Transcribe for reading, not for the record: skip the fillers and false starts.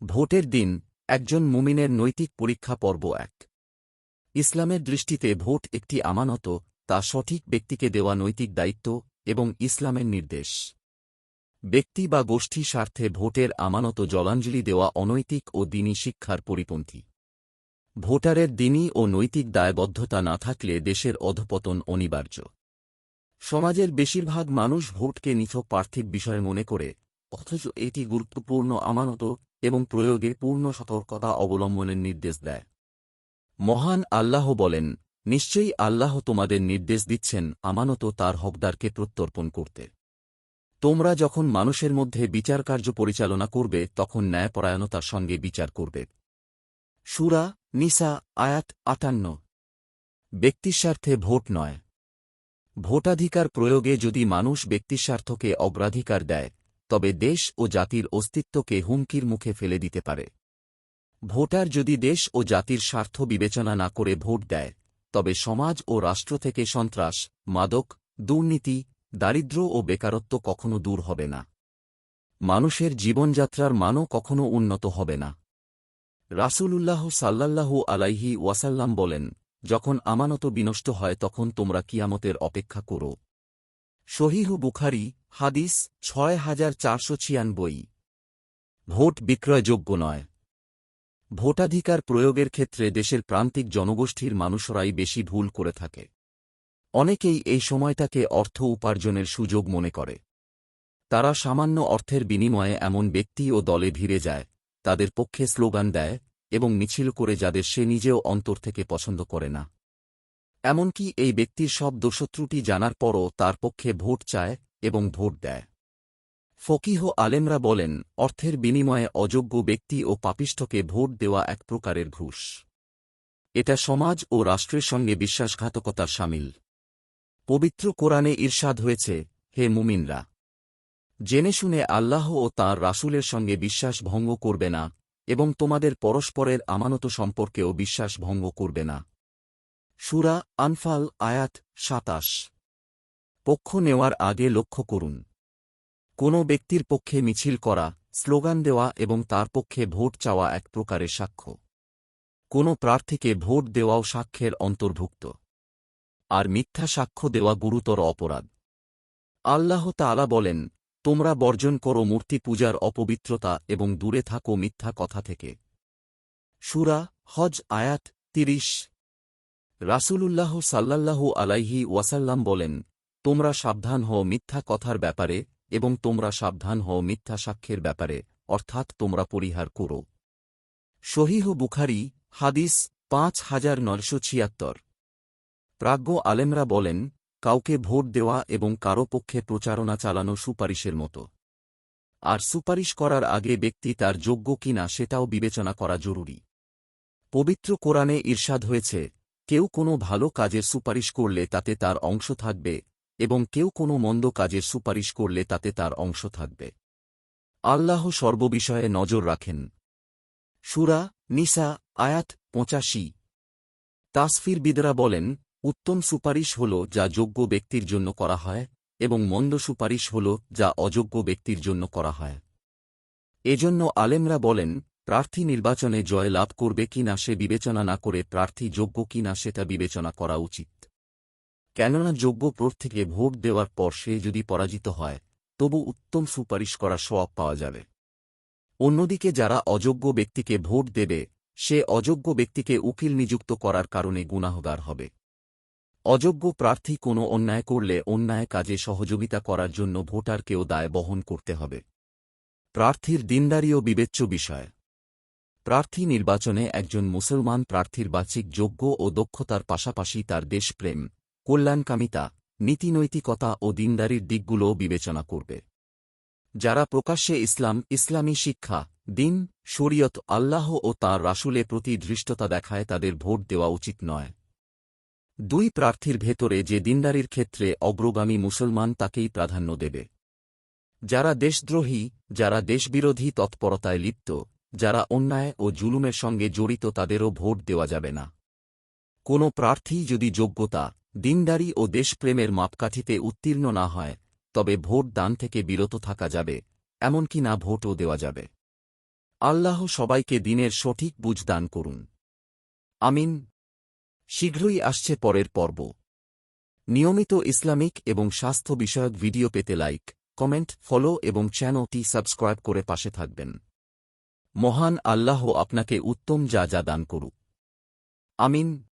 ভোটের দিন একজন মুমিনের নৈতিক পরীক্ষা পর্ব ১। ইসলামের দৃষ্টিতে ভোট একটি আমানত, তা সঠিক ব্যক্তিকে দেওয়া নৈতিক দায়িত্ব এবং ইসলামের নির্দেশ। ব্যক্তি বা গোষ্ঠী স্বার্থে ভোটের আমানত জলাঞ্জলি দেওয়া অনৈতিক ও দ্বীনি শিক্ষার পরিপন্থী। ভোটারের দ্বীনি ও নৈতিক দায়বদ্ধতা না থাকলে দেশের অধঃপতন অনিবার্য। সমাজের বেশিরভাগ মানুষ ভোটকে নিছক পার্থিব বিষয় মনে করে, অথচ এটি গুরুত্বপূর্ণ আমানত এবং প্রয়োগে পূর্ণ সতর্কতা অবলম্বনের নির্দেশ দেয়। মহান আল্লাহ বলেন, নিশ্চয়ই আল্লাহ তোমাদের নির্দেশ দিচ্ছেন আমানত তার হকদারকে প্রত্যর্পণ করতে। তোমরা যখন মানুষের মধ্যে বিচারকার্য পরিচালনা করবে তখন ন্যায়পরায়ণতার সঙ্গে বিচার করবে। সূরা নিসা আয়াত ৫৮। ব্যক্তিস্বার্থে ভোট নয়। ভোটাধিকার প্রয়োগে যদি মানুষ ব্যক্তিস্বার্থকে অগ্রাধিকার দেয়, তবে দেশ ও জাতির অস্তিত্বকে হুমকির মুখে ফেলে দিতে পারে। ভোটার যদি দেশ ও জাতির স্বার্থ বিবেচনা না করে ভোট দেয়, তবে সমাজ ও রাষ্ট্র থেকে সন্ত্রাস, মাদক, দুর্নীতি, দারিদ্র্য ও বেকারত্ব কখনো দূর হবে না। মানুষের জীবনযাত্রার মানও কখনো উন্নত হবে না। রাসূলুল্লাহ সাল্লাল্লাহু আলাইহি ওয়াসাল্লাম বলেন, যখন আমানত বিনষ্ট হয় তখন তোমরা কিয়ামতের অপেক্ষা করো। সহিহ বুখারী, হাদিস ৬৪৯৬। ভোট বিক্রয়যোগ্য নয়। ভোটাধিকার প্রয়োগের ক্ষেত্রে দেশের প্রান্তিক জনগোষ্ঠীর মানুষরাই বেশি ভুল করে থাকে। অনেকেই এই সময়টাকে অর্থ উপার্জনের সুযোগ মনে করে। তারা সামান্য অর্থের বিনিময়ে এমন ব্যক্তি ও দলে ভিড়ে যায়, তাদের পক্ষে স্লোগান দেয় এবং মিছিল করে যাদের সে নিজেও অন্তর থেকে পছন্দ করে না। এমনকি এই ব্যক্তির সব দোষত্রুটি জানার পরও তার পক্ষে ভোট চায় এবং ভোট দেয়। ফকিহ আলেমরা বলেন, অর্থের বিনিময়ে অযোগ্য ব্যক্তি ও পাপিষ্ঠকে ভোট দেওয়া এক প্রকারের ঘুষ। এটা সমাজ ও রাষ্ট্রের সঙ্গে বিশ্বাসঘাতকতার শামিল। পবিত্র কোরআনে ইরশাদ হয়েছে, হে মুমিনরা! জেনে শুনে আল্লাহ ও তাঁর রাসূলের সঙ্গে বিশ্বাস ভঙ্গ করবে না এবং তোমাদের পরস্পরের আমানত সম্পর্কেও বিশ্বাস ভঙ্গ করবে না। সূরা আনফাল আয়াত ২৭। পক্ষ নেওয়ার আগে লক্ষ্য করুন। কোনো ব্যক্তির পক্ষে মিছিল করা, স্লোগান দেওয়া এবং তার পক্ষে ভোট চাওয়া এক প্রকারের সাক্ষ্য। কোনো প্রার্থীকে ভোট দেওয়াও সাক্ষ্যের অন্তর্ভুক্ত। আর মিথ্যা সাক্ষ্য দেওয়া গুরুতর অপরাধ। আল্লাহ তাআলা বলেন, তোমরা বর্জন করো মূর্তি পূজার অপবিত্রতা এবং দূরে থাকো মিথ্যা কথা থেকে। সূরা হজ আয়াত ৩০। রাসূলুল্লাহ সাল্লাল্লাহু আলাইহি ওয়াসাল্লাম বলেন, তোমরা সাবধান হও মিথ্যা কথার ব্যাপারে এবং তোমরা সাবধান হও মিথ্যা সাক্ষ্যের ব্যাপারে, অর্থাৎ তোমরা পরিহার করো। সহিহ বুখারী, হাদিস ৫৯৭৬। প্রাজ্ঞ আলেমরা বলেন, কাউকে ভোট দেওয়া এবং কারো পক্ষে প্রচারণা চালানো সুপারিশের মতো। আর সুপারিশ করার আগে ব্যক্তি তার যোগ্য কিনা সেটাও বিবেচনা করা জরুরি। পবিত্র কোরআনে ইরশাদ হয়েছে, কেউ কোনো ভালো কাজের সুপারিশ করলে তাতে তার অংশ থাকবে এবং কেউ কোনো মন্দ কাজের সুপারিশ করলে তাতে তার অংশ থাকবে। আল্লাহ সর্ববিষয়ে নজর রাখেন। সূরা নিসা আয়াত ৮৫। তাসফিরবিদরা বলেন, উত্তম সুপারিশ হল যা যোগ্য ব্যক্তির জন্য করা হয় এবং মন্দ সুপারিশ হল যা অযোগ্য ব্যক্তির জন্য করা হয়। এজন্য আলেমরা বলেন, প্রার্থী নির্বাচনে জয় লাভ করবে কিনা সে বিবেচনা না করে প্রার্থী যোগ্য কিনা সেটা বিবেচনা করা উচিত। কেননা যোগ্য প্রার্থীকে ভোট দেওয়ার পর সে যদি পরাজিত হয়, তবু উত্তম সুপারিশ করা সওয়াব পাওয়া যাবে। অন্যদিকে যারা অযোগ্য ব্যক্তিকে ভোট দেবে, সে অযোগ্য ব্যক্তিকে উকিল নিযুক্ত করার কারণে গুনাহগার হবে। অযোগ্য প্রার্থী কোনো অন্যায় করলে অন্যায় কাজে সহযোগিতা করার জন্য ভোটারকেও দায় বহন করতে হবে। প্রার্থীর দীনদারিও বিবেচ্য বিষয়। প্রার্থী নির্বাচনে একজন মুসলমান প্রার্থীর বাহ্যিক যোগ্য ও দক্ষতার পাশাপাশি তার দেশপ্রেম, কল্যাণকামিতা, নীতিনৈতিকতা ও দীনদারির দিকগুলোও বিবেচনা করবে। যারা প্রকাশ্যে ইসলামী শিক্ষা, দ্বীন, শরীয়ত, আল্লাহ ও তাঁর রাসূলের প্রতি ধৃষ্টতা দেখায় তাদের ভোট দেওয়া উচিত নয়। দুই প্রার্থীর ভেতরে যে দীনদারির ক্ষেত্রে অগ্রগামী মুসলমান তাকেই প্রাধান্য দেবে। যারা দেশদ্রোহী, যারা দেশবিরোধী তৎপরতায় লিপ্ত, যারা অন্যায় ও জুলুমের সঙ্গে জড়িত তাদেরও ভোট দেওয়া যাবে না। কোনো প্রার্থী যদি যোগ্যতা, দীনদারি ও দেশপ্রেমের মাপকাঠিতে উত্তীর্ণ না হয়, তবে ভোট দান থেকে বিরত থাকা যাবে, এমনকি না ভোটও দেওয়া যাবে। আল্লাহ সবাইকে দিনের সঠিক বুঝ দান করুন। আমিন। শীঘ্রই আসছে পরের পর্ব। নিয়মিত ইসলামিক এবং স্বাস্থ্য বিষয়ক ভিডিও পেতে লাইক, কমেন্ট, ফলো এবং চ্যানেলটি সাবস্ক্রাইব করে পাশে থাকবেন। মহান আল্লাহ আপনাকে উত্তম যা দান করুক। আমিন।